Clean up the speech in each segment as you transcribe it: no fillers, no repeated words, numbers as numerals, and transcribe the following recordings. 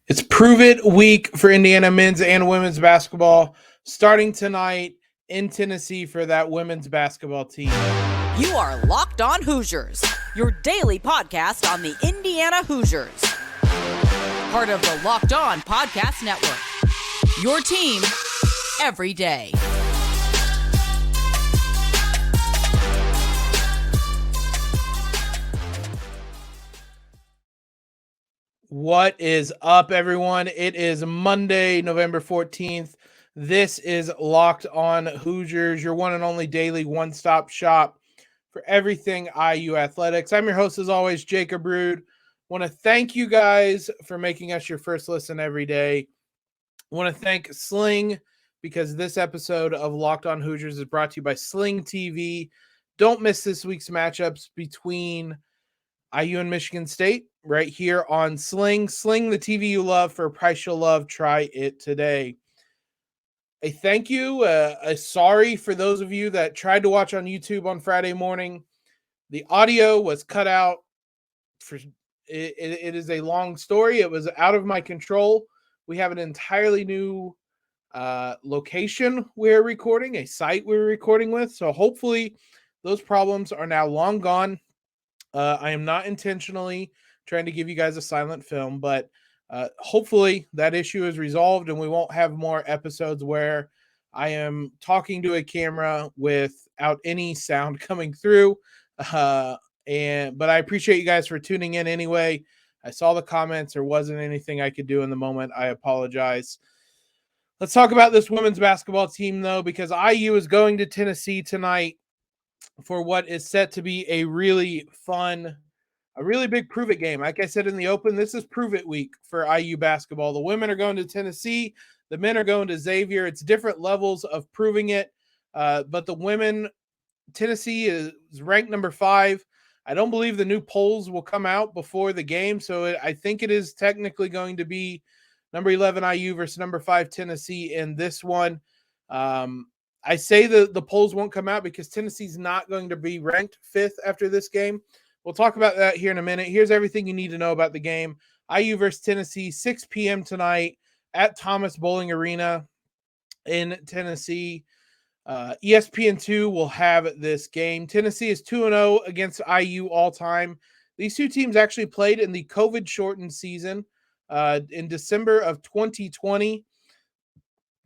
It's Prove It week for Indiana men's and women's basketball, starting tonight in Tennessee for that women's basketball team. You are Locked On Hoosiers, your daily podcast on the Indiana Hoosiers. Part of the Locked On Podcast Network, your team every day. What is up, everyone? It is Monday, November 14th. This is Locked On Hoosiers, your one and only daily one-stop shop for everything IU athletics. I'm your host, as always, Jacob Rude. Want to thank you guys for making us your first listen every day. Want to thank Sling, because this episode of Locked On Hoosiers is brought to you by Sling TV. Don't miss this week's matchups between IU and Michigan State right here on Sling. Sling, the TV you love for a price you'll love. Try it today. A thank you, a sorry for those of you that tried to watch on YouTube on Friday morning. The audio was cut out. It is a long story. It was out of my control. We have an entirely new location we're recording, a site we're recording with. So hopefully those problems are now long gone. I am not intentionally trying to give you guys a silent film, but hopefully that issue is resolved and we won't have more episodes where I am talking to a camera without any sound coming through. But I appreciate you guys for tuning in anyway. I saw the comments. There wasn't anything I could do in the moment. I apologize. Let's talk about this women's basketball team, though, because IU is going to Tennessee tonight for what is set to be a really fun, a really big Prove It game. Like I said in the open, this is Prove It week for IU basketball. The women are going to Tennessee. The men are going to Xavier. It's different levels of proving it. But the women, Tennessee is ranked number 5. I don't believe the new polls will come out before the game. So I think it is technically going to be number 11 IU versus number 5 Tennessee in this one. I say the polls won't come out because Tennessee's not going to be ranked 5th after this game. We'll talk about that here in a minute. Here's everything you need to know about the game. IU versus Tennessee, 6 p.m. tonight at Thomas Bowling Arena in Tennessee. ESPN2 will have this game. Tennessee is 2-0 against IU all time. These two teams actually played in the COVID-shortened season in December of 2020.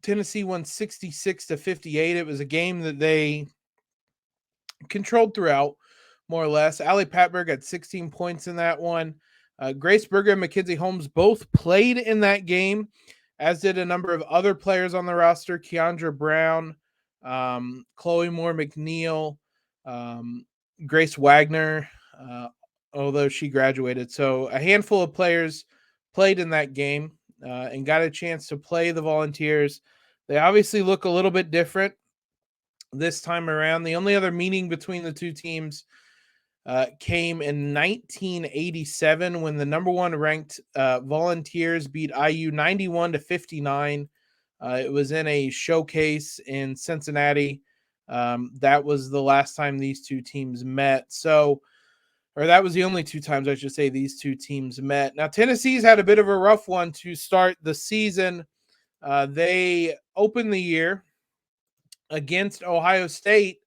Tennessee won 66-58. It was a game that they controlled throughout, more or less. Ali Patberg had 16 points in that one. Grace Berger and Mackenzie Holmes both played in that game, as did a number of other players on the roster. Keandra Brown, Chloe Moore McNeil, Grace Wagner, although she graduated. So a handful of players played in that game and got a chance to play the Volunteers. They obviously look a little bit different this time around. The only other meeting between the two teams came in 1987 when the number 1 ranked Volunteers beat IU 91-59. It was in a showcase in Cincinnati. That was the last time these two teams met. Or that was the only 2 times, I should say, these two teams met. Now, Tennessee's had a bit of a rough one to start the season. They opened the year against Ohio State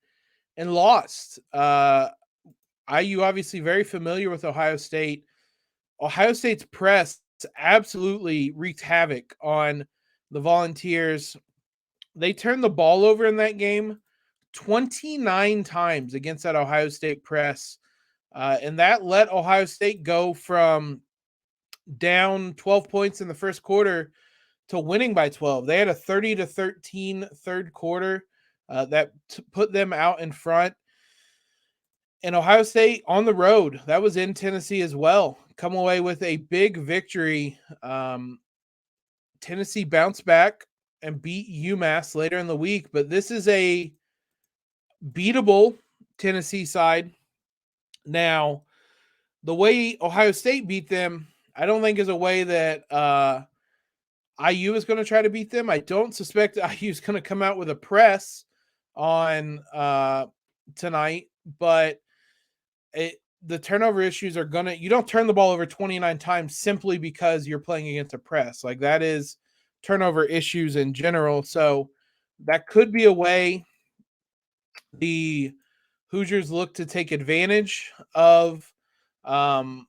and lost. IU obviously very familiar with Ohio State. Ohio State's press absolutely wreaked havoc on the Volunteers. They turned the ball over in that game 29 times against that Ohio State press. And that let Ohio State go from down 12 points in the first quarter to winning by 12. They had a 30-13 third quarter that put them out in front. And Ohio State on the road, that was in Tennessee as well, come away with a big victory. Tennessee bounced back and beat UMass later in the week, but this is a beatable Tennessee side. Now, the way Ohio State beat them, I don't think is a way that IU is going to try to beat them. I don't suspect IU is going to come out with a press on tonight, but the turnover issues are you don't turn the ball over 29 times simply because you're playing against a press. Like, that is turnover issues in general. So that could be a way the Hoosiers look to take advantage of that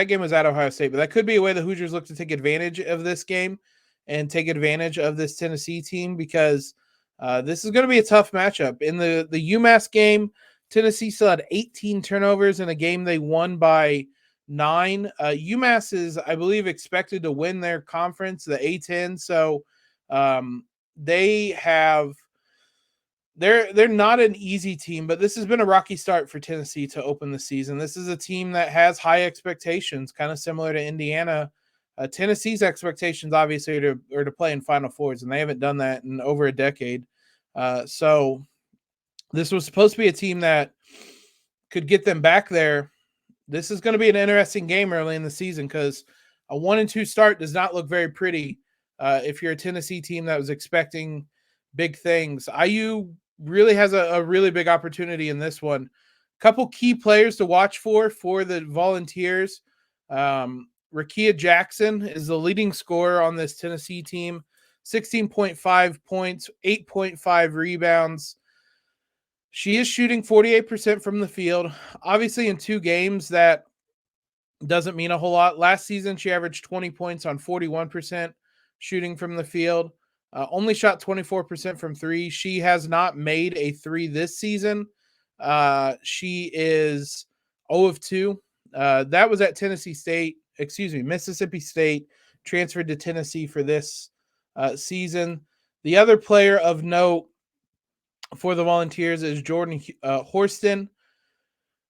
game was at Ohio State, but that could be a way the Hoosiers look to take advantage of this game and take advantage of this Tennessee team, because this is going to be a tough matchup. In the UMass game, Tennessee still had 18 turnovers in a game they won by 9. UMass is, I believe, expected to win their conference, the A-10. So they're not an easy team, but this has been a rocky start for Tennessee to open the season. This is a team that has high expectations, kind of similar to Indiana. Tennessee's expectations, obviously, are to play in Final Fours, and they haven't done that in over a decade. So this was supposed to be a team that could get them back there. This is going to be an interesting game early in the season, because a 1-2 start does not look very pretty if you're a Tennessee team that was expecting big things. IU really has a really big opportunity in this one. Couple key players to watch for the Volunteers. Rickea Jackson is the leading scorer on this Tennessee team. 16.5 points, 8.5 rebounds. She is shooting 48% from the field. Obviously, in 2 games, that doesn't mean a whole lot. Last season, she averaged 20 points on 41% shooting from the field. Only shot 24% from 3. She has not made a 3 this season. She is 0 of 2. That was at Mississippi State, transferred to Tennessee for this season. The other player of note for the Volunteers is Jordan Horston.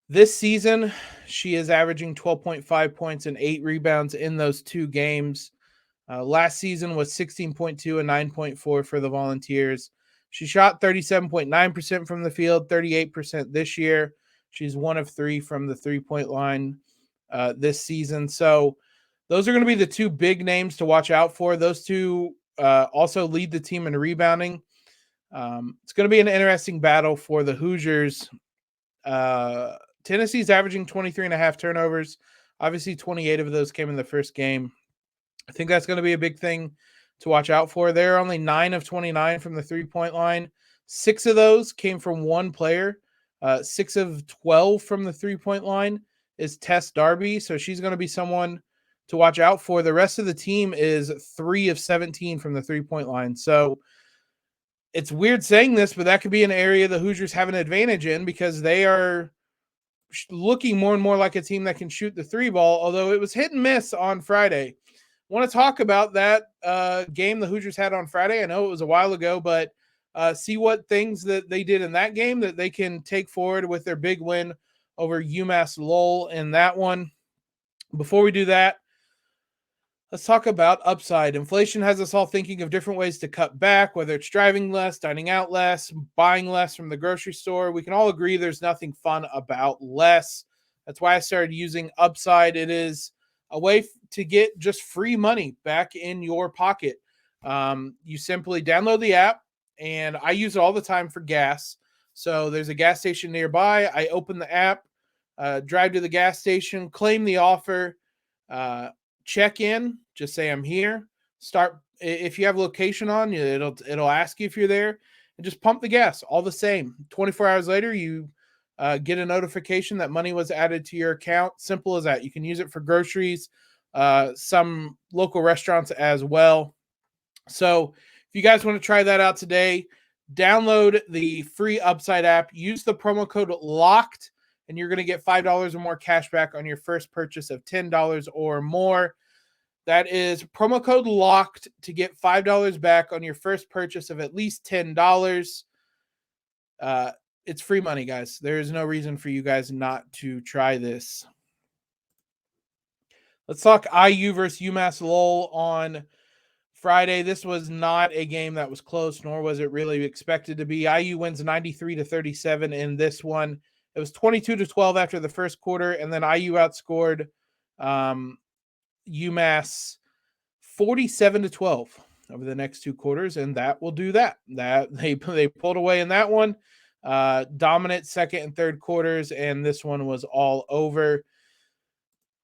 This season, she is averaging 12.5 points and 8 rebounds in those 2 games. Last season was 16.2 and 9.4 for the Volunteers. She shot 37.9% from the field, 38% this year. She's 1 of 3 from the 3-point line this season. So those are going to be the 2 big names to watch out for. Those 2 also lead the team in rebounding. It's going to be an interesting battle for the Hoosiers. Tennessee's averaging 23.5 turnovers. Obviously, 28 of those came in the first game. I think that's going to be a big thing to watch out for. They're only 9 of 29 from the 3-point line. 6 of those came from one player. 6 of 12 from the 3-point line is Tess Darby, so she's going to be someone to watch out for. The rest of the team is 3 of 17 from the 3-point line. So it's weird saying this, but that could be an area the Hoosiers have an advantage in, because they are looking more and more like a team that can shoot the 3 ball, although it was hit and miss on Friday. Want to talk about that game the Hoosiers had on Friday. I know it was a while ago, but see what things that they did in that game that they can take forward with their big win over UMass-Lowell in that one. Before we do that, let's talk about upside. Inflation has us all thinking of different ways to cut back, whether it's driving less, dining out less, buying less from the grocery store. We can all agree there's nothing fun about less. That's why I started using Upside. It is a way to get just free money back in your pocket. You simply download the app, and I use it all the time for gas. So there's a gas station nearby. I open the app, drive to the gas station, claim the offer, check in, just say I'm here. Start, if you have location on, it'll ask you if you're there, and just pump the gas. All the same. 24 hours later, you get a notification that money was added to your account. Simple as that. You can use it for groceries, some local restaurants as well. So if you guys want to try that out today, download the free Upside app, use the promo code LOCKED, and you're going to get $5 or more cash back on your first purchase of $10 or more. That is promo code LOCKED to get $5 back on your first purchase of at least $10. It's free money, guys. There is no reason for you guys not to try this. Let's talk IU versus UMass-Lowell on Friday. This was not a game that was close, nor was it really expected to be. IU wins 93-37 in this one. It was 22-12 after the first quarter, and then IU outscored UMass 47-12 over the next 2 quarters, and that will do that. That they pulled away in that one. Dominant second and third quarters, and this one was all over.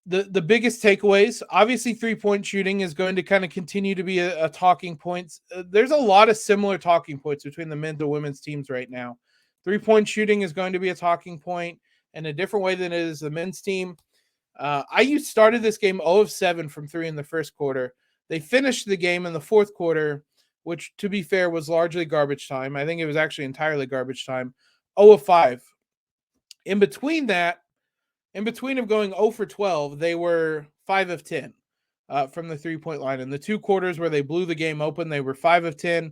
The biggest takeaways, obviously 3-point shooting is going to kind of continue to be a talking point. There's a lot of similar talking points between the men's and women's teams right now. 3-point shooting is going to be a talking point in a different way than it is the men's team. IU started this game 0 of 7 from 3 in the first quarter. They finished the game in the fourth quarter, which, to be fair, was largely garbage time. I think it was actually entirely garbage time. 0 of 5. In between of going 0 for 12, they were 5 of 10 from the 3-point line. In the 2 quarters where they blew the game open, they were 5 of 10.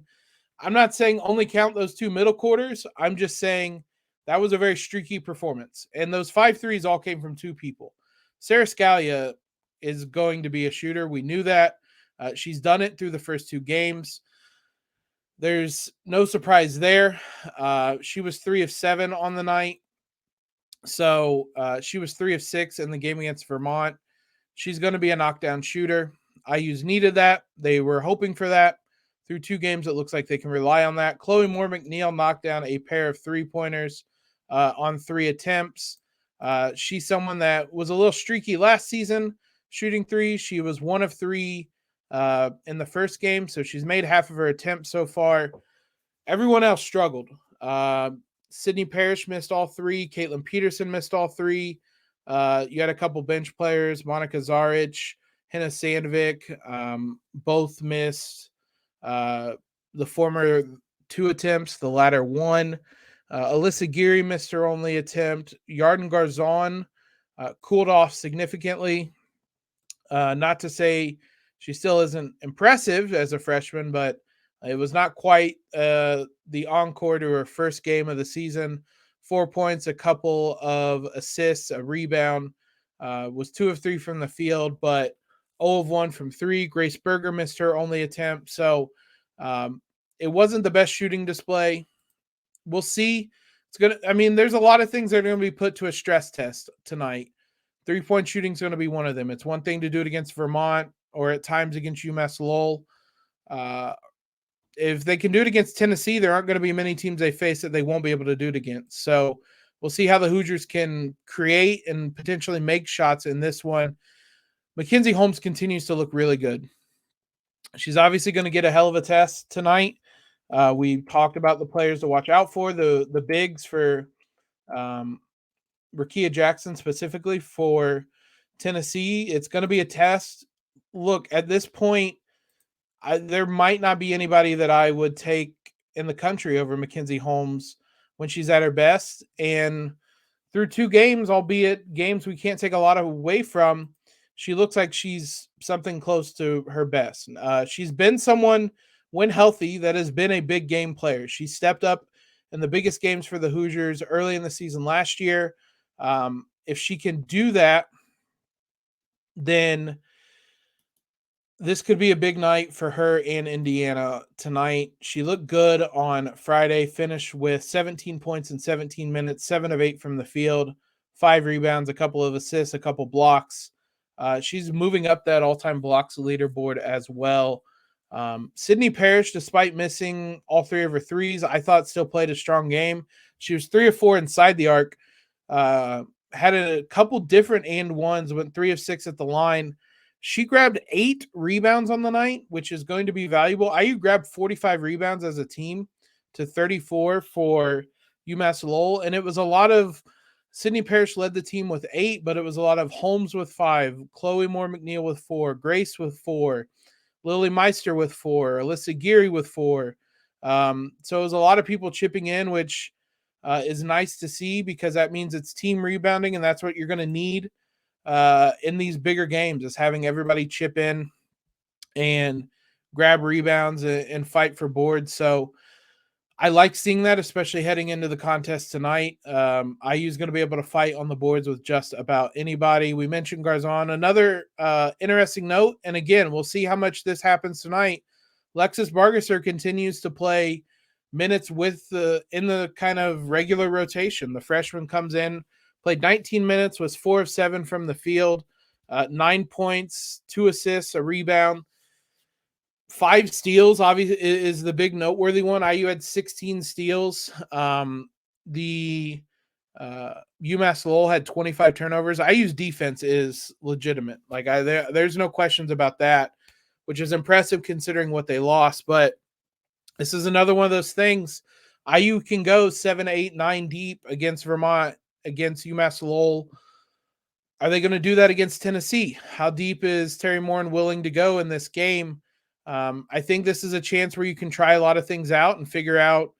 I'm not saying only count those 2 middle quarters. I'm just saying that was a very streaky performance. And those 5 threes all came from 2 people. Sarah Scalia is going to be a shooter. We knew that. She's done it through the first 2 games. There's no surprise there. She was 3 of 7 on the night. So she was 3 of 6 in the game against Vermont. She's going to be a knockdown shooter. IU's needed that. They were hoping for that. Through 2 games, it looks like they can rely on that. Chloe Moore McNeil knocked down a pair of 3-pointers on 3 attempts. She's someone that was a little streaky last season shooting 3. She was 1 of 3 in the first game, so she's made half of her attempts so far. Everyone else struggled. Sydney Parrish missed all 3. Caitlin Peterson missed all 3. You had a couple bench players, Monica Zaric, Henna Sandvik, both missed. The former 2 attempts, the latter 1. Alyssa Geary missed her only attempt. Yarden Garzon cooled off significantly. Not to say she still isn't impressive as a freshman, but it was not quite the encore to her first game of the season. 4 points, a couple of assists, a rebound. Was 2 of 3 from the field, but 0 of 1 from 3. Grace Berger missed her only attempt. So it wasn't the best shooting display. We'll see. There's a lot of things that are going to be put to a stress test tonight. 3-point shooting is going to be one of them. It's one thing to do it against Vermont or at times against UMass-Lowell. If they can do it against Tennessee, there aren't going to be many teams they face that they won't be able to do it against. So we'll see how the Hoosiers can create and potentially make shots in this one. Mackenzie Holmes continues to look really good. She's obviously going to get a hell of a test tonight. We talked about the players to watch out for, the bigs for Rickea Jackson specifically for Tennessee. It's going to be a test. Look, at this point, there might not be anybody that I would take in the country over Mackenzie Holmes when she's at her best. And through 2 games, albeit games we can't take a lot away from, she looks like she's something close to her best. She's been someone, when healthy, that has been a big game player. She stepped up in the biggest games for the Hoosiers early in the season last year. If she can do that, then this could be a big night for her and Indiana tonight. She looked good on Friday, finished with 17 points in 17 minutes, 7 of 8 from the field, 5 rebounds, a couple of assists, a couple blocks. She's moving up that all-time blocks leaderboard as well. Sydney Parrish, despite missing all 3 of her threes, I thought still played a strong game. She was 3 of 4 inside the arc, had a couple different and ones, went 3 of 6 at the line. She grabbed 8 rebounds on the night, which is going to be valuable. IU grabbed 45 rebounds as a team to 34 for UMass-Lowell, and it was a lot of Sydney Parrish led the team with 8, but it was a lot of Holmes with 5, Chloe Moore McNeil with 4, Grace with 4, Lily Meister with 4, Alyssa Geary with 4. So it was a lot of people chipping in, which is nice to see because that means it's team rebounding, and that's what you're going to need in these bigger games, is having everybody chip in and grab rebounds and fight for boards. So I like seeing that, especially heading into the contest tonight. IU is going to be able to fight on the boards with just about anybody. We mentioned Garzon. Another interesting note, and again, we'll see how much this happens tonight. Lexis Bargesser continues to play minutes in the kind of regular rotation. The freshman comes in, played 19 minutes, was 4 of 7 from the field, 9 points, 2 assists, a rebound. 5 steals, obviously, is the big noteworthy one. IU had 16 steals. the UMass-Lowell had 25 turnovers. IU's defense is legitimate. Like there's no questions about that, which is impressive considering what they lost. But this is another one of those things. IU can go 7, 8, 9 deep against Vermont, against UMass-Lowell. Are they going to do that against Tennesse? How deep is Teri Moren willing to go in this game? I think this is a chance where you can try a lot of things out and figure out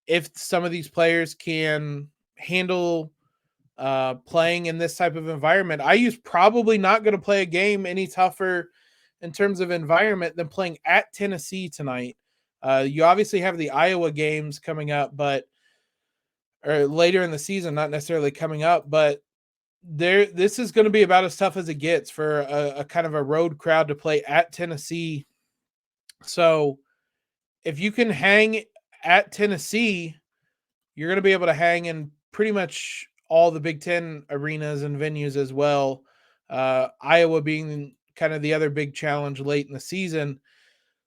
if some of these players can handle playing in this type of environment. IU's probably not going to play a game any tougher in terms of environment than playing at Tennesse tonight. You obviously have the Iowa games coming up, or later in the season, not necessarily coming up, but this is going to be about as tough as it gets for a kind of a road crowd to play at Tennesse. So if you can hang at Tennesse, you're going to be able to hang in pretty much all the Big Ten arenas and venues as well. Iowa being kind of the other big challenge late in the season.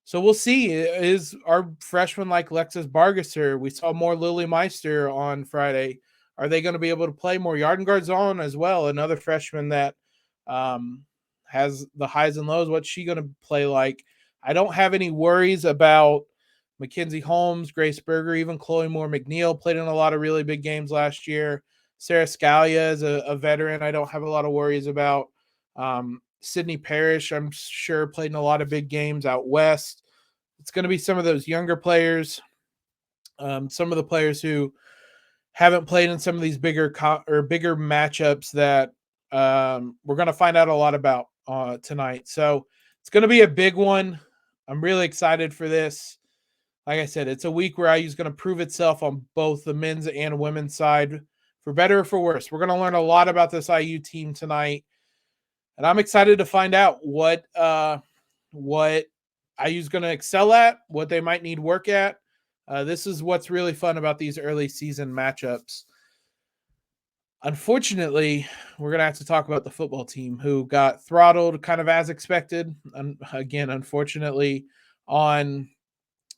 So we'll see. Is our freshman like Lexus Bargesser? We saw more Lily Meister on Friday. Are they going to be able to play more? Yarden Garzon as well, another freshman that has the highs and lows. What's she going to play like? I don't have any worries about Mackenzie Holmes, Grace Berger, even Chloe Moore McNeil played in a lot of really big games last year. Sarah Scalia is a veteran I don't have a lot of worries about. Sydney Parrish, I'm sure, played in a lot of big games out west. It's going to be some of those younger players, some of the players who haven't played in some of these bigger matchups that we're going to find out a lot about tonight. So it's going to be a big one. I'm really excited for this. Like I said, it's a week where IU is going to prove itself on both the men's and women's side, for better or for worse. We're going to learn a lot about this IU team tonight, and I'm excited to find out what IU is going to excel at, what they might need work at. This is what's really fun about these early season matchups. Unfortunately, we're going to have to talk about the football team who got throttled kind of as expected. And again, unfortunately, on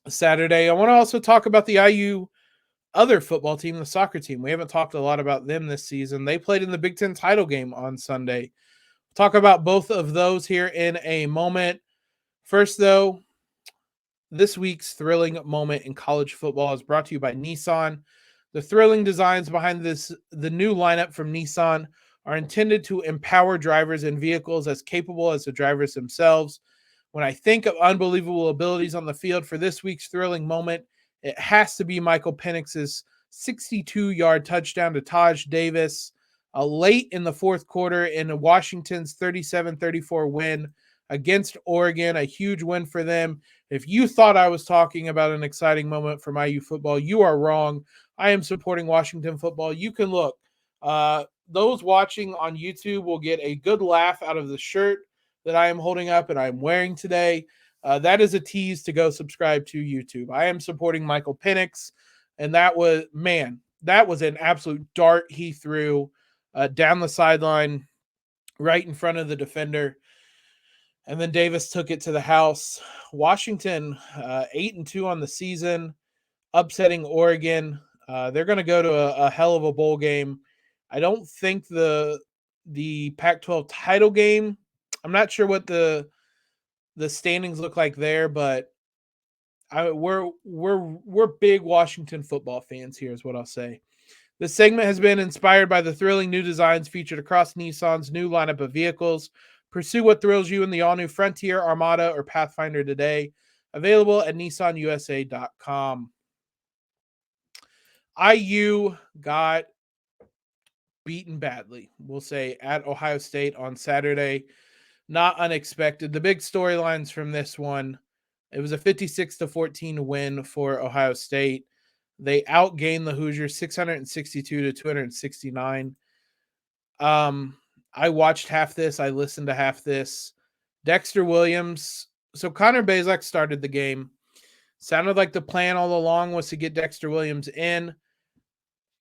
Saturday. I want to also talk about the IU other football team, the soccer team. We haven't talked a lot about them this season. They played in the Big Ten title game on Sunday. We'll talk about both of those here in a moment. First, though, this week's thrilling moment in college football is brought to you by Nissan. The thrilling designs behind the new lineup from Nissan, are intended to empower drivers in vehicles as capable as the drivers themselves. When I think of unbelievable abilities on the field for this week's thrilling moment, it has to be Michael Penix's 62-yard touchdown to Taj Davis late in the fourth quarter in Washington's 37-34 win against Oregon, a huge win for them. If you thought I was talking about an exciting moment for IU football, you are wrong. I am supporting Washington football. You can look. Those watching on YouTube will get a good laugh out of the shirt that I am holding up and I'm wearing today. That is a tease to go subscribe to YouTube. I am supporting Michael Penix, and that was an absolute dart he threw down the sideline right in front of the defender. And then Davis took it to the house. Washington, 8-2 on the season, upsetting Oregon. They're going to go to a hell of a bowl game. I don't think the Pac-12 title game, I'm not sure what the standings look like there, but we're big Washington football fans here is what I'll say. This segment has been inspired by the thrilling new designs featured across Nissan's new lineup of vehicles. Pursue what thrills you in the all-new Frontier, Armada, or Pathfinder today. Available at nissanusa.com. IU got beaten badly, we'll say, at Ohio State on Saturday. Not unexpected. The big storylines from this one, it was a 56-14 win for Ohio State. They outgained the Hoosiers 662-269. I watched half this. I listened to half this. Dexter Williams. So Connor Bazek started the game. Sounded like the plan all along was to get Dexter Williams in.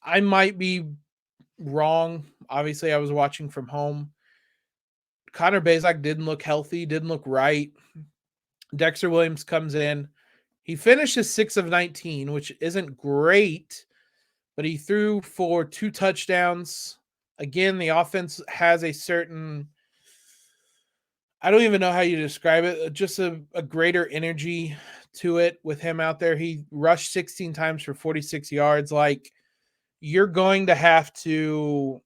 I might be wrong. Obviously, I was watching from home. Connor Bazek didn't look healthy, didn't look right. Dexter Williams comes in. He finishes 6 of 19, which isn't great, but he threw for 2 touchdowns. Again, the offense has a certain, I don't even know how you describe it, just a greater energy to it with him out there. He rushed 16 times for 46 yards. Like, you're going to have to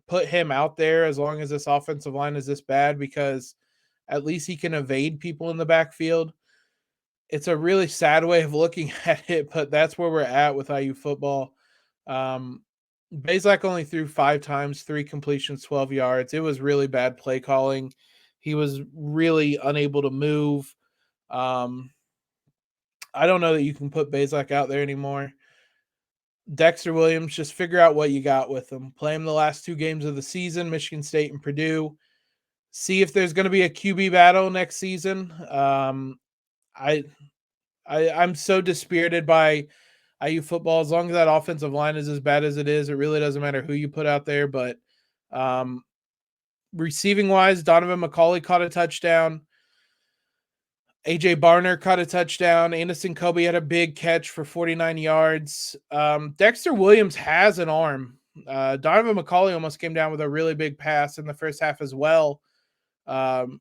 put him out there as long as this offensive line is this bad, because at least he can evade people in the backfield. It's a really sad way of looking at it, but that's where we're at with IU football. Bazelak only threw 5 times, 3 completions, 12 yards. It was really bad play calling. He was really unable to move. I don't know that you can put Bazelak out there anymore. Dexter Williams, just figure out what you got with him. Play him the last 2 games of the season, Michigan State and Purdue. See if there's going to be a QB battle next season. I'm so dispirited by IU football. As long as that offensive line is as bad as it is, it really doesn't matter who you put out there. But receiving wise, Donovan McCauley caught a touchdown. AJ Barner caught a touchdown. Anderson Kobe had a big catch for 49 yards. Dexter Williams has an arm. Donovan McCauley almost came down with a really big pass in the first half as well.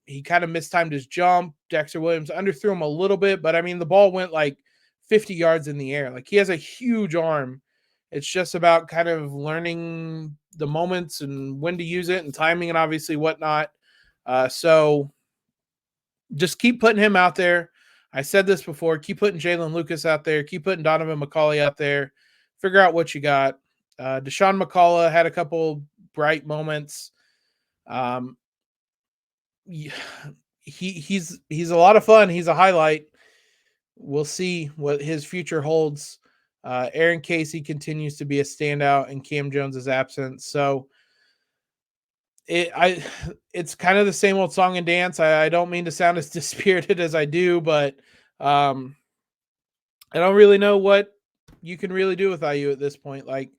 He kind of mistimed his jump. Dexter Williams underthrew him a little bit, but I mean, the ball went like 50 yards in the air. Like, he has a huge arm. It's just about kind of learning the moments and when to use it and timing and obviously whatnot. So just keep putting him out there. I said this before. Keep putting Jalen Lucas out there. Keep putting Donovan McCauley out there. Figure out what you got. Deshaun McCullough had a couple bright moments. He's a lot of fun. He's a highlight. We'll see what his future holds. Aaron Casey continues to be a standout, and Cam Jones is absent. So it's kind of the same old song and dance. I don't mean to sound as dispirited as I do, but I don't really know what you can really do with IU at this point. Like,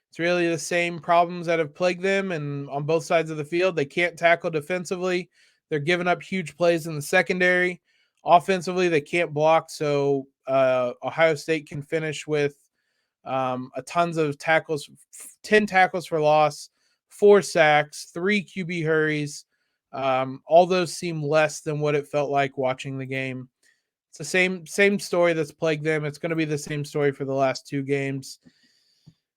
it's really the same problems that have plagued them, and on both sides of the field, they can't tackle defensively. They're giving up huge plays in the secondary. Offensively, they can't block, so Ohio State can finish with a tons of tackles, 10 tackles for loss, 4 sacks, 3 QB hurries. All those seem less than what it felt like watching the game. It's the same story that's plagued them. It's going to be the same story for the last 2 games.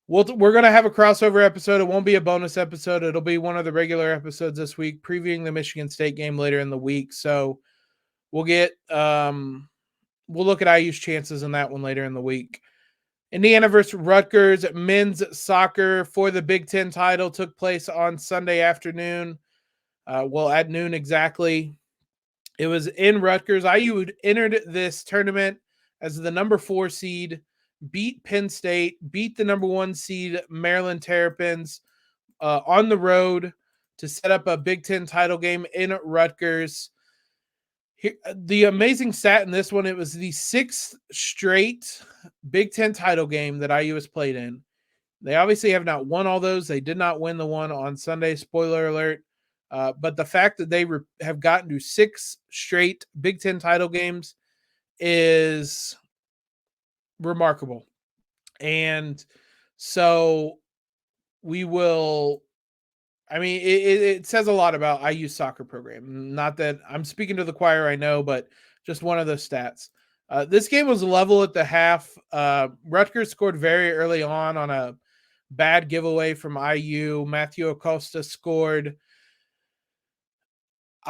We're going to have a crossover episode. It won't be a bonus episode. It'll be one of the regular episodes this week, previewing the Michigan State game later in the week. So we'll get we'll look at IU's chances in that one later in the week. Indiana versus Rutgers men's soccer for the Big Ten title took place on Sunday afternoon. At noon exactly. It was in Rutgers. IU entered this tournament as the number 4 seed, beat Penn State, beat the number 1 seed Maryland Terrapins on the road to set up a Big Ten title game in Rutgers. Here, the amazing stat in this one, it was the 6th straight Big Ten title game that IU has played in. They obviously have not won all those. They did not win the one on Sunday, spoiler alert. But the fact that they have gotten to 6 straight Big Ten title games is remarkable. And so we will, I mean, it says a lot about IU's soccer program. Not that I'm speaking to the choir, I know, but just one of those stats. This game was level at the half. Rutgers scored very early on a bad giveaway from IU. Matthew Acosta scored.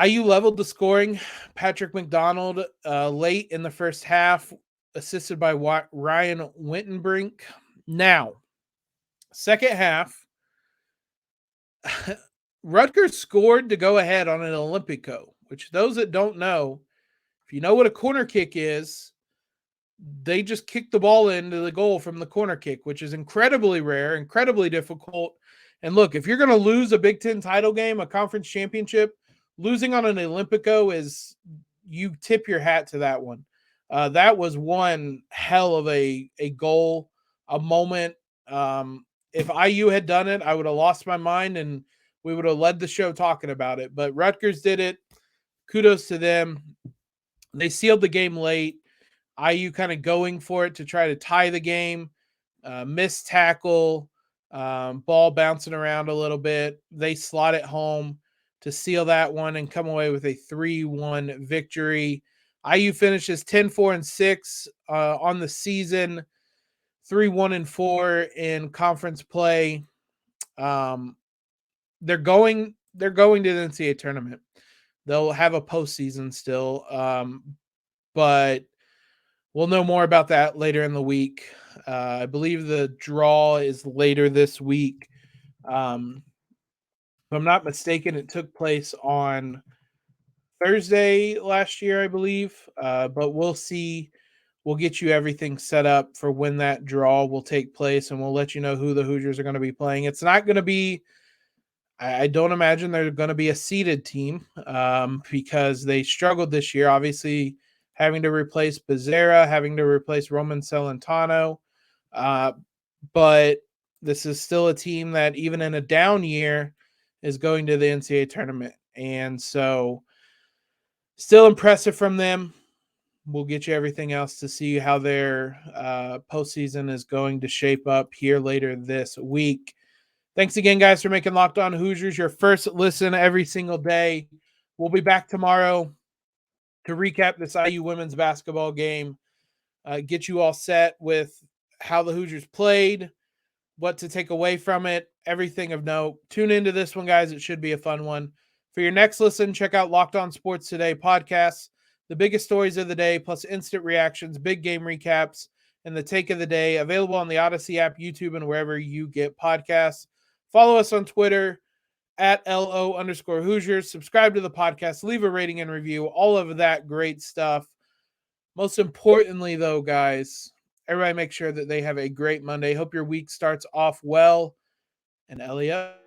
IU leveled the scoring. Patrick McDonald late in the first half, assisted by Ryan Wittenbrink. Now, second half, Rutgers scored to go ahead on an Olympico, which those that don't know, if you know what a corner kick is, they just kick the ball into the goal from the corner kick, which is incredibly rare, incredibly difficult. And look, if you're going to lose a Big Ten title game, a conference championship, losing on an Olympico is, you tip your hat to that one. That was one hell of a goal, a moment. If IU had done it, I would have lost my mind and we would have led the show talking about it. But Rutgers did it. Kudos to them. They sealed the game late. IU kind of going for it to try to tie the game. missed tackle, ball bouncing around a little bit. They slot it home to seal that one and come away with a 3-1 victory. IU finishes 10-4-6 on the season, 3-1-4 in conference play. They're going to the NCAA tournament. They'll have a postseason still, but we'll know more about that later in the week. I believe the draw is later this week. If I'm not mistaken, it took place on Thursday last year, I believe. But we'll see. We'll get you everything set up for when that draw will take place, and we'll let you know who the Hoosiers are going to be playing. It's not going to be – I don't imagine they're going to be a seeded team because they struggled this year, obviously having to replace Becerra, having to replace Roman Celentano. But this is still a team that even in a down year is going to the NCAA tournament. And so still impressive from them. We'll get you everything else to see how their postseason is going to shape up here later this week. Thanks again, guys, for making Locked On Hoosiers your first listen every single day. We'll be back tomorrow to recap this IU women's basketball game, get you all set with how the Hoosiers played, what to take away from it, everything of note. Tune into this one, guys. It should be a fun one. For your next listen, check out Locked On Sports Today podcasts, the biggest stories of the day, plus instant reactions, big game recaps, and the take of the day, available on the Odyssey app, YouTube, and wherever you get podcasts. Follow us on Twitter at @LO_Hoosiers. Subscribe to the podcast, leave a rating and review, all of that great stuff. Most importantly, though, guys, everybody make sure that they have a great Monday. Hope your week starts off well. And Elliot.